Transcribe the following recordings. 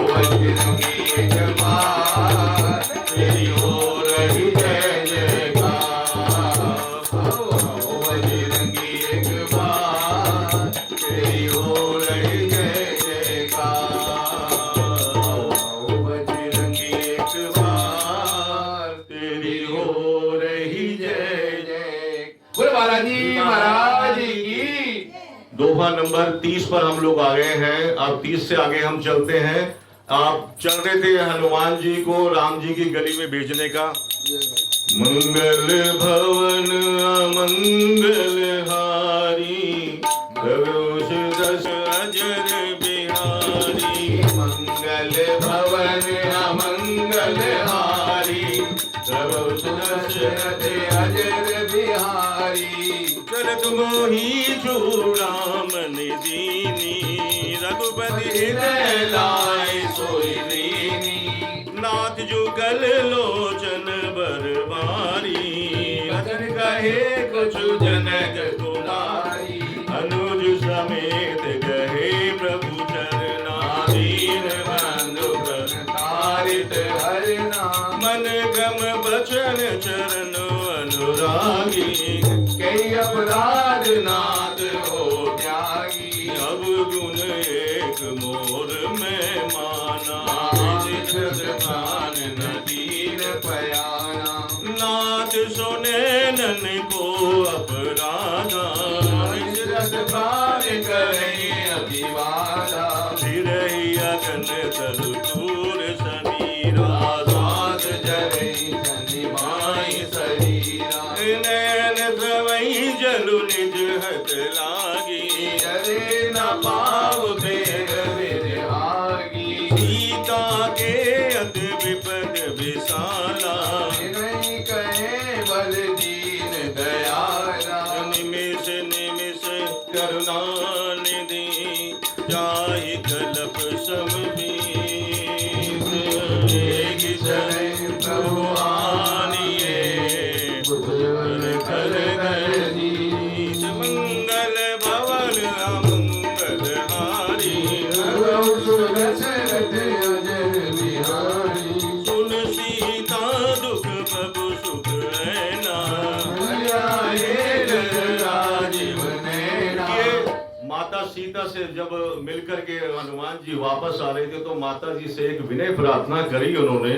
बजरंगी एक बार तेरी हो रही जय जयकार। आओ बजरंगी एक बार तेरी हो रही जय जयकार। आओ बजरंगी एक बार तेरी हो रही जय जय। बोले बालाजी महाराज की। दोहा नंबर 30 पर हम लोग आ गए हैं। अब 30 से आगे हम चलते हैं। आप चल रहे थे हनुमान जी को राम जी की गली में भेजने का। मंगल भवन अमंगल हारी दश अजर बिहारी। मंगल भवन अमंगल हारी दश अजर बिहारी। चरत मोही चूड़ामन दीनी रघुपति हृदय लाए सोई दीनी। नाथ जुगल लोचन बरबारी वचन कहे कुछ जनक कुमारी। अनुज समेत कहे प्रभु चरनाधीन बंधु तारित हरिना। मन गम बचन चरण अनुरागी कई अपराध नाथ हो त्यागी। अब गुण एक मोर में माना नदीर पयाना। नाथ सुने नन को अपराधा करें अभिवादा। फिर अगन तरु दूर शरीरा स्वाद जरे धनि माई शरीरा। नैन द्रवई जलु निज हत लागी जरे न पाव भेद विरहागी। सीता के अति विपद विशाला नहीं कहे बल दीन दयाला। निमिष निमिष करुणा निधि जाहि कलप समबीर। एक शरण प्रभु आनिए कर दीन। मंगल भवन अमंगल हारी दशरथ अजर बिहारी। सुन सीता दुख प्रभु सुख हैना राजीव नैना। माता सीता से जब मिलकर के हनुमान जी वापस आ रहे थे तो माता जी से एक विनय प्रार्थना करी उन्होंने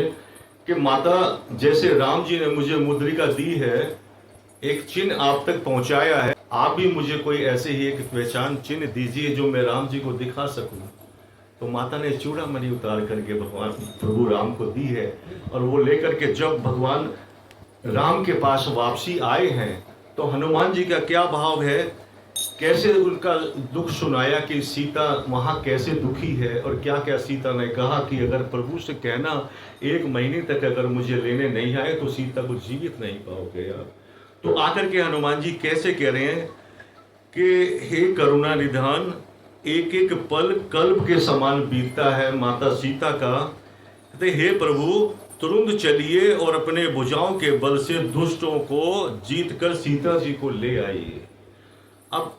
कि माता जैसे राम जी ने मुझे मुद्रिका दी है, एक चिन्ह आप तक पहुंचाया है, आप भी मुझे कोई ऐसे ही एक पहचान चिन्ह दीजिए जो मैं राम जी को दिखा सकूं। तो माता ने चूड़ामणि उतार करके भगवान प्रभु राम को दी है। और वो लेकर के जब भगवान राम के पास वापसी आए हैं तो हनुमान जी का क्या भाव है, कैसे उनका दुख सुनाया कि सीता वहाँ कैसे दुखी है। और क्या क्या सीता ने कहा कि अगर प्रभु से कहना 1 महीने तक अगर मुझे लेने नहीं आए तो सीता को जीवित नहीं पाओगे यार। तो आकर के हनुमान जी कैसे कह रहे हैं कि हे करुणा निधान, एक एक पल कल्प के समान बीतता है माता सीता का। कहते हे प्रभु तुरंत चलिए और अपने भुजाओं के बल से दुष्टों को जीत कर सीता जी को ले आइए। अब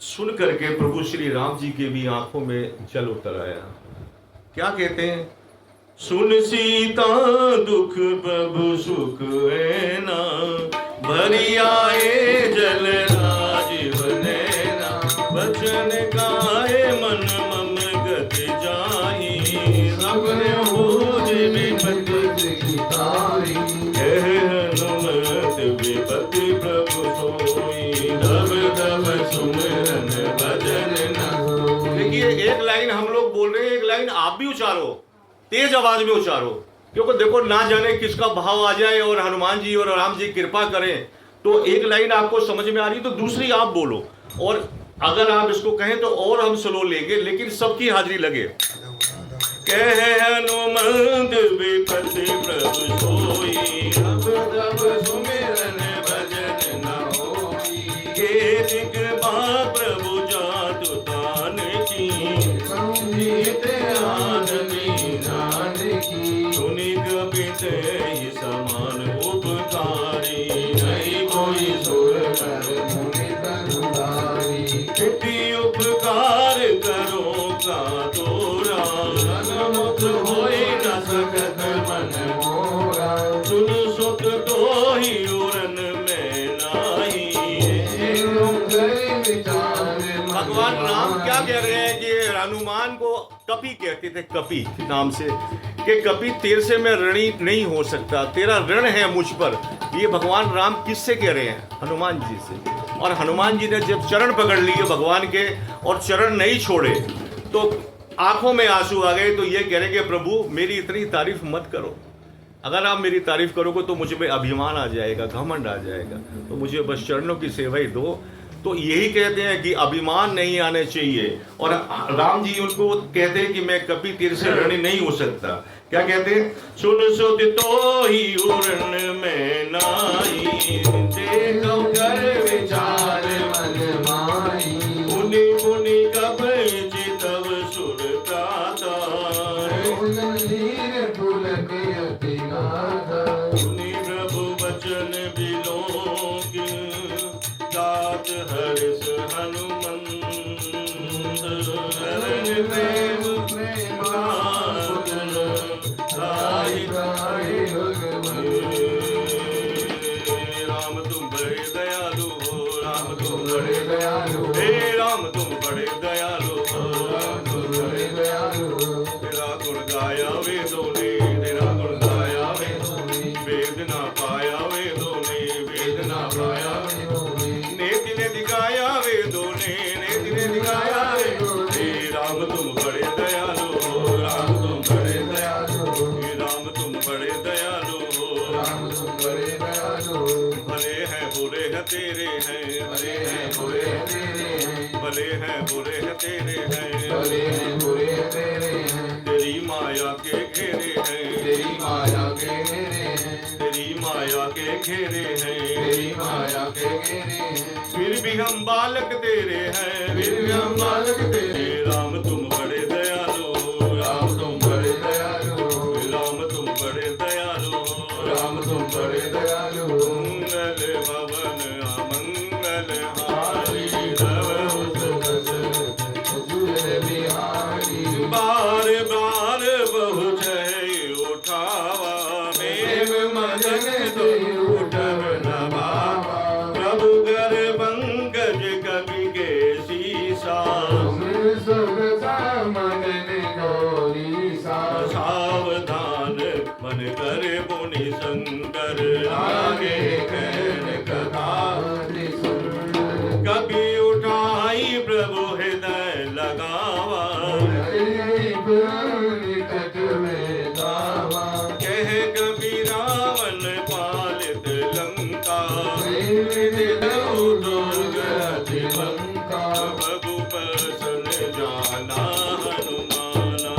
सुन करके प्रभु श्री राम जी के भी आंखों में जल उतर आया। क्या कहते हैं, सुन सीता दुख प्रभु सुख है ना। भरी आए जल राजीव नैना। बचन गाए मन मम गत जाई। सबने हो विपत तारी। हनुमत विपति प्रभु सोई। दब दब सुमरन भजन न। देखिए एक लाइन हम लोग बोल रहे हैं, एक लाइन आप भी उचारो, तेज आवाज में उचारो, क्योंकि देखो ना जाने किसका भाव आ जाए और हनुमान जी और राम जी कृपा करें। तो एक लाइन आपको समझ में आ रही तो दूसरी आप बोलो, और अगर आप इसको कहें तो और हम स्लो लेंगे, लेकिन सबकी हाजिरी लगे। कह हनुमंत विपति प्रभु सोई। अब तब सुमिरन भजन न होई। के दिक प्रभु जातु तान की। संगीत आनंदी नान की। सुनि कपित ही समान उपकारी। नहीं कोई सुर कर मुनि तनुधारी। उपकार करो का तोरा। कपि कहते थे, कपि नाम से, कि कपि तेरे से मैं ऋणी नहीं हो सकता, तेरा ऋण है मुझ पर। ये भगवान राम किससे कह रहे हैं? हनुमान जी से। और हनुमान जी ने जब चरण पकड़ लिए भगवान के और चरण नहीं छोड़े तो आंखों में आंसू आ गए। तो ये कह रहे कि प्रभु मेरी इतनी तारीफ मत करो, अगर आप मेरी तारीफ करोगे तो मुझ में अभिमान आ जाएगा, घमंड आ जाएगा, तो मुझे बस चरणों की सेवा ही दो। तो यही कहते हैं कि अभिमान नहीं आने चाहिए। और राम जी उनको कहते हैं कि मैं कभी तेरे से ऋणी नहीं हो सकता। क्या कहते हैं? सुन सुध तो ही उरण में नाई, देखो कर विचार मन माई, मुनि मुनि कब चितव सुर प्राता, मुनि प्रभु वचन बिलोक, गात हर्ष हनुमंत, प्रेम राम तुम बड़े दयालु हो, राम तुम बड़े दयालु, हे राम तुम बड़े दयालु हो, राम तुम बड़े दयालु हो। तेरा गुण गाया वेदों ने, तेरा गुण गाया वेदों ने, वेद ना पाया वेदों ने, वेद ना पाया वेदों ने, नेति ने दिखाया वेदों ने, नेति ने दिखाया वेदों ने। राम तुम बड़े दयालु हो, राम तुम बड़े दयालु हो, राम तुम बड़े दयालु हो, राम तुम बड़े दयालु हो। भले हैं बुरे हैं तेरे हैं, भले हैं बुरे हैं तेरे हैं, भले हैं बुरे हैं तेरे हैं, भले हैं बुरे हैं तेरे हैं। तेरी माया के घेरे हैं, तेरी माया के घेरे हैं, तेरी माया के घेरे हैं, तेरी माया के घेरे हैं। फिर भी हम बालक तेरे हैं, फिर भी हम बालक तेरे। राम तुम बड़े दयालु हो, राम तुम बड़े दयालु हो, राम तुम बड़े दयालु हो, राम तुम बड़े दयालु हो। मंगल भवन अमंगल हारी, बार बार बहु जय उठावा, प्रेम मगन तो उठव न भावा, प्रभु कर पंकज कवि के सीसा, सावधान मन करे मुनि शंकर, आगे कहन कथा कभी उठाई प्रभु हृदय लगावा, कह कभी रावण पालित लंका, प्रभु प्रसन्न जाना हनुमाना,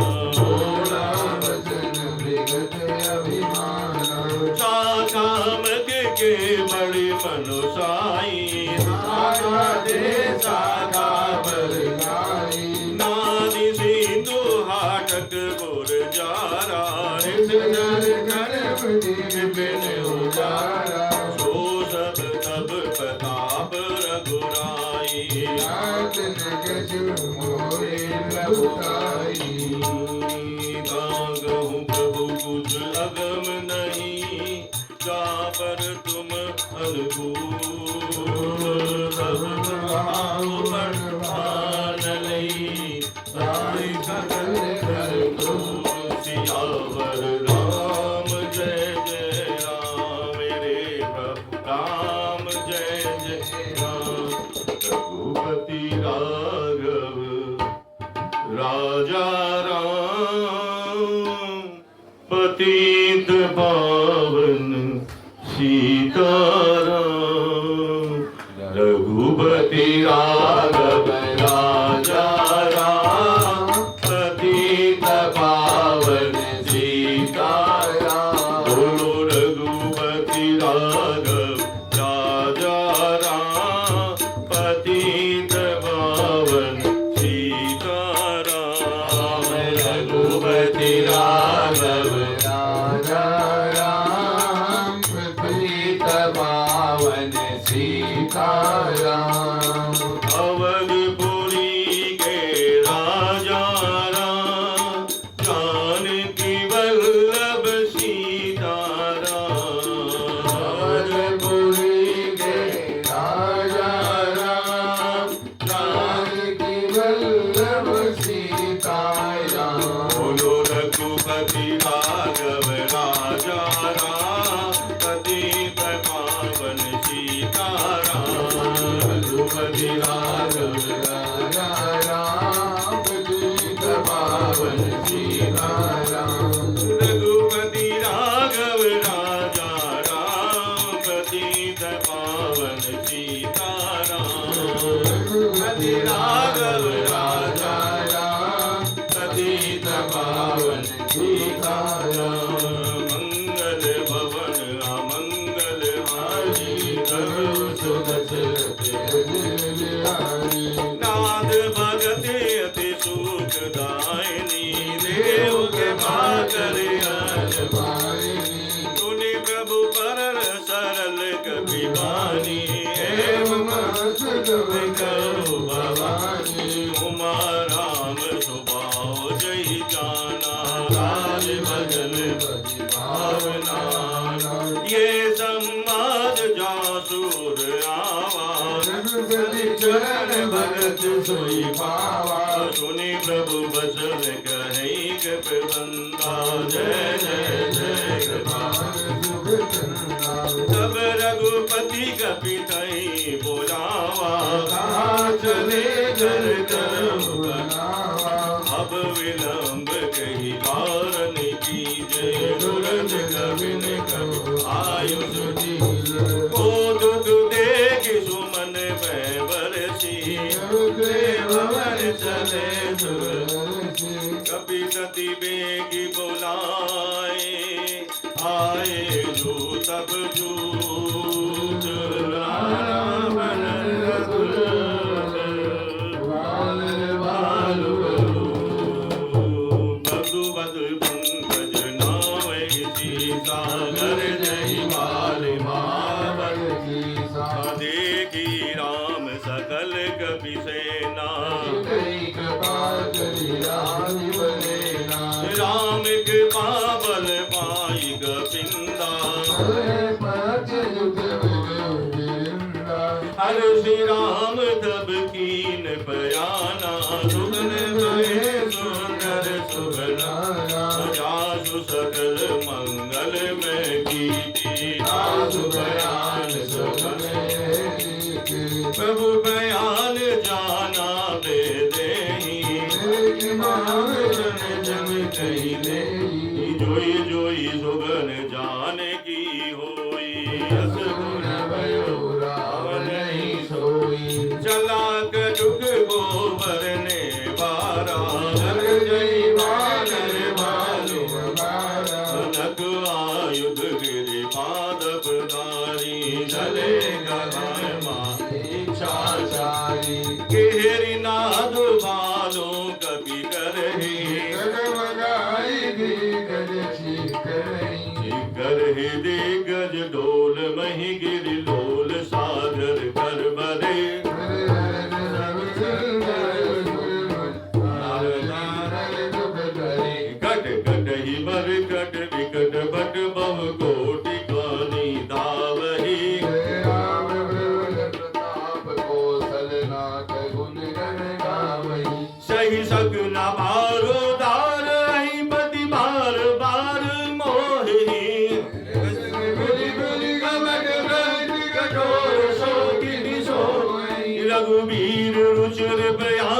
साकामक के बड़ी मनुसाई, नारी सिंधु हाटक गुर जारा, सो सब तब प्रताप रघुराई, गागहु प्रभु कुछ अगम नहीं, जा पर तुम अनुकूल, सियावर राम जय जय राम, मेरे प्रभु राम जय जय राम। रघुपति राघव राजा राम, पतित पावन सीताराम। रघुपति राघव राजा राम, पतित पावन सीताराम। बोलो रघुपति राघव राजा राम, पतित पावन सीताराम। रघुपति राघव राजा राम, पतित पावन सीताराम। अवधपुरी के राजा राम, बोलो रघुपति राघव राजा राम, पतित पावन सीताराम। रघुपति राघव राजा राम, पतित पावन सीताराम। रघुपति राघव राजा राम, पतित पावन सीताराम। रघुपति राघव राजा राम, पतित पावन सीताराम। मंगल भवन अमंगल हारी, प्रभु सुदशरथ अजय बिहारी। नाद भगत अति सुखदायिनी, देव के भाकर अजमायिनी। सुनि प्रभु परर सरल कपि बानी, एवं कहो भवानी। उमा राम स्वभाव जय जाना, राज भजन बड़ी भावना। ये संवाद जासुर आवा, चरण भगत सोई पावा। सुनि प्रभु बचन कहि कपि बंदा, जय जय जय कृपाल तब रघुपति कपि तहि बोलावा। कहा चले घर करम बनावा, अब विलंब कही कारण कीजे। तुरंत कबिन कहो आयुष दीजिए। को दुख देखि सुमन भय बरसी, भवन चले सुरसी। कपि सती बेगी बोलाए, आए जो तब जूझ। रावण रघुर भालु भगवत पंकज नावै सीता, घर जय माल मावल सीसा। देखी राम सकल कपि सेना, राम कृपा बल पाई गोविंदा। हर श्री राम तब कीन बयाना, सुगन भये सुंदर सुगनाना। जासु सकल मंगल में कीटी, आसु बयान सुगन प्रभु बयान जाना बेदेही। जन कही देही, जोई जोई सुगन जान की होई। अस गुण भयो रावण ही सोई, चला कटुक गोबरने बारा। जग जय बानर भालु बारा, नक आयुध गिरि पादप धारी। चले गगन माँ इच्छा चारी, केहरि नाद बालो कपि करहि। करहि दिग्गज डोल मही गिरि लोल, सागर कर बरे। कट कटहि बर कट विकट बट, बहु कोटि कानी धावहि। सही सगुना बारो दार, अहि पति बार बार मोहिनी। कठोर शोकिनी सोई, रघुवीर रुचिर बया